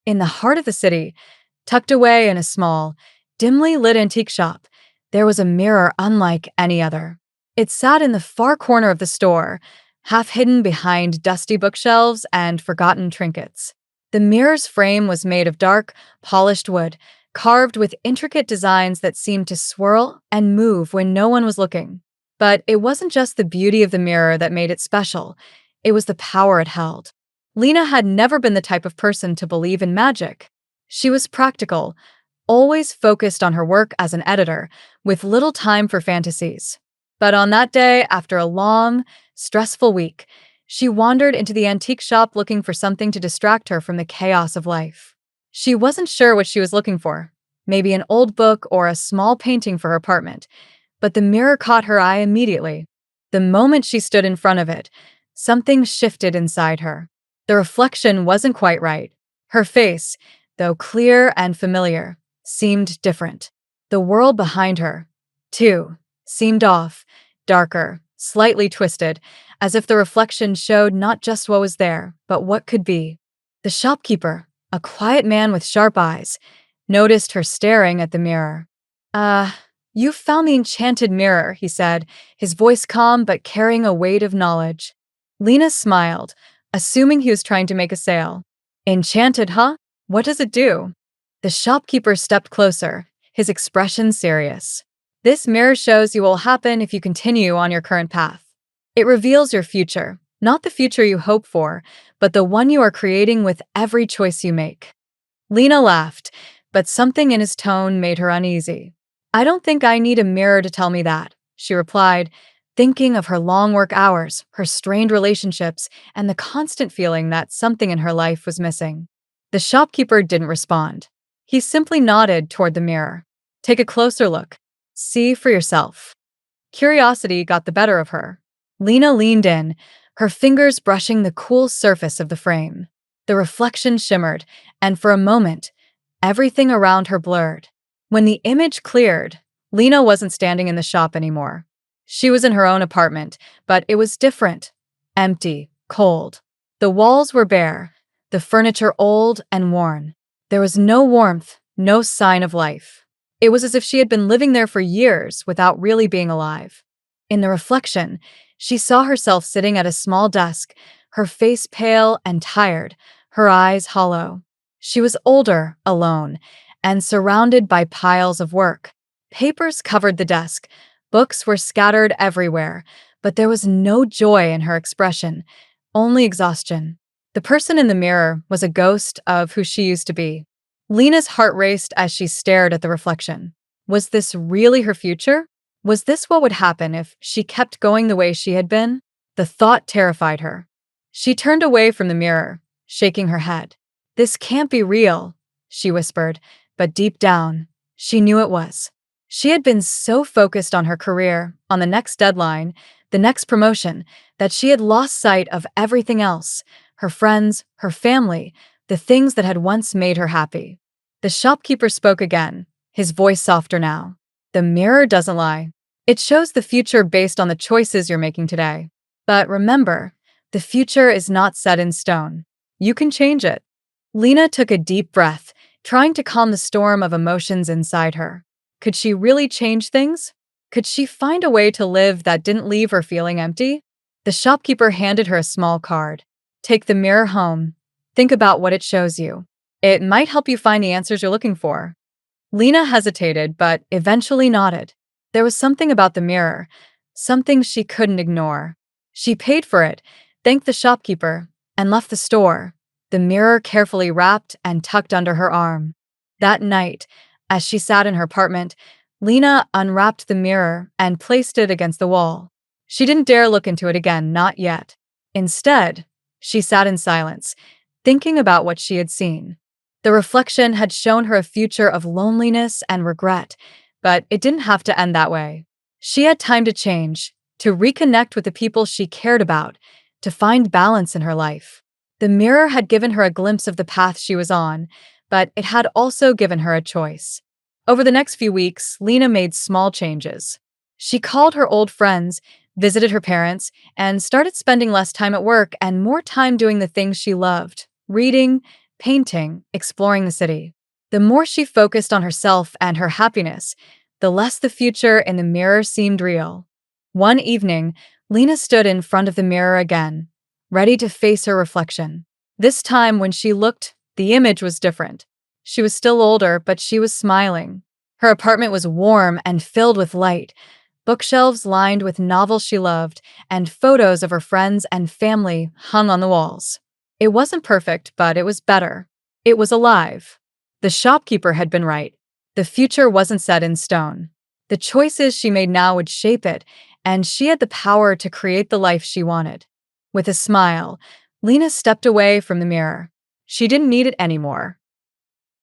In the heart of the city, tucked away in a small, dimly lit antique shop, there was a mirror unlike any other. It sat in the far corner of the store, half hidden behind dusty bookshelves and forgotten trinkets. The mirror's frame was made of dark, polished wood, carved with intricate designs that seemed to swirl and move when no one was looking. But it wasn't just the beauty of the mirror that made it special, it was the power it held. Lena had never been the type of person to believe in magic. She was practical, always focused on her work as an editor, with little time for fantasies. But on that day, after a long, stressful week, she wandered into the antique shop looking for something to distract her from the chaos of life. She wasn't sure what she was looking for, maybe an old book or a small painting for her apartment, but the mirror caught her eye immediately. The moment she stood in front of it, something shifted inside her. The reflection wasn't quite right. Her face, though clear and familiar, seemed different. The world behind her, too, seemed off, darker, slightly twisted, as if the reflection showed not just what was there, but what could be. The shopkeeper, a quiet man with sharp eyes, noticed her staring at the mirror. You've found the enchanted mirror, he said, his voice calm but carrying a weight of knowledge. Lena smiled, assuming he was trying to make a sale. Enchanted, huh? What does it do? The shopkeeper stepped closer, his expression serious. This mirror shows you what will happen if you continue on your current path. It reveals your future, not the future you hope for, but the one you are creating with every choice you make. Lena laughed, but something in his tone made her uneasy. I don't think I need a mirror to tell me that, she replied, thinking of her long work hours, her strained relationships, and the constant feeling that something in her life was missing. The shopkeeper didn't respond. He simply nodded toward the mirror. Take a closer look. See for yourself. Curiosity got the better of her. Lena leaned in, her fingers brushing the cool surface of the frame. The reflection shimmered, and for a moment, everything around her blurred. When the image cleared, Lena wasn't standing in the shop anymore. She was in her own apartment, but it was different. Empty, cold. The walls were bare, the furniture old and worn. There was no warmth, no sign of life. It was as if she had been living there for years without really being alive. In the reflection, she saw herself sitting at a small desk, her face pale and tired, her eyes hollow. She was older, alone, and surrounded by piles of work. Papers covered the desk, books were scattered everywhere, but there was no joy in her expression, only exhaustion. The person in the mirror was a ghost of who she used to be. Lena's heart raced as she stared at the reflection. Was this really her future? Was this what would happen if she kept going the way she had been? The thought terrified her. She turned away from the mirror, shaking her head. This can't be real, she whispered, but deep down, she knew it was. She had been so focused on her career, on the next deadline, the next promotion, that she had lost sight of everything else, her friends, her family, the things that had once made her happy. The shopkeeper spoke again, his voice softer now. The mirror doesn't lie. It shows the future based on the choices you're making today. But remember, the future is not set in stone. You can change it. Lena took a deep breath, trying to calm the storm of emotions inside her. Could she really change things? Could she find a way to live that didn't leave her feeling empty? The shopkeeper handed her a small card. Take the mirror home. Think about what it shows you. It might help you find the answers you're looking for. Lena hesitated, but eventually nodded. There was something about the mirror, something she couldn't ignore. She paid for it, thanked the shopkeeper, and left the store, the mirror carefully wrapped and tucked under her arm. That night, as she sat in her apartment, Lena unwrapped the mirror and placed it against the wall. She didn't dare look into it again, not yet. Instead, she sat in silence, thinking about what she had seen. The reflection had shown her a future of loneliness and regret, but it didn't have to end that way. She had time to change, to reconnect with the people she cared about, to find balance in her life. The mirror had given her a glimpse of the path she was on, but it had also given her a choice. Over the next few weeks, Lena made small changes. She called her old friends, visited her parents, and started spending less time at work and more time doing the things she loved: reading, painting, exploring the city. The more she focused on herself and her happiness, the less the future in the mirror seemed real. One evening, Lena stood in front of the mirror again, ready to face her reflection. This time, when she looked, the image was different. She was still older, but she was smiling. Her apartment was warm and filled with light, bookshelves lined with novels she loved, and photos of her friends and family hung on the walls. It wasn't perfect, but it was better. It was alive. The shopkeeper had been right. The future wasn't set in stone. The choices she made now would shape it, and she had the power to create the life she wanted. With a smile, Lena stepped away from the mirror. She didn't need it anymore.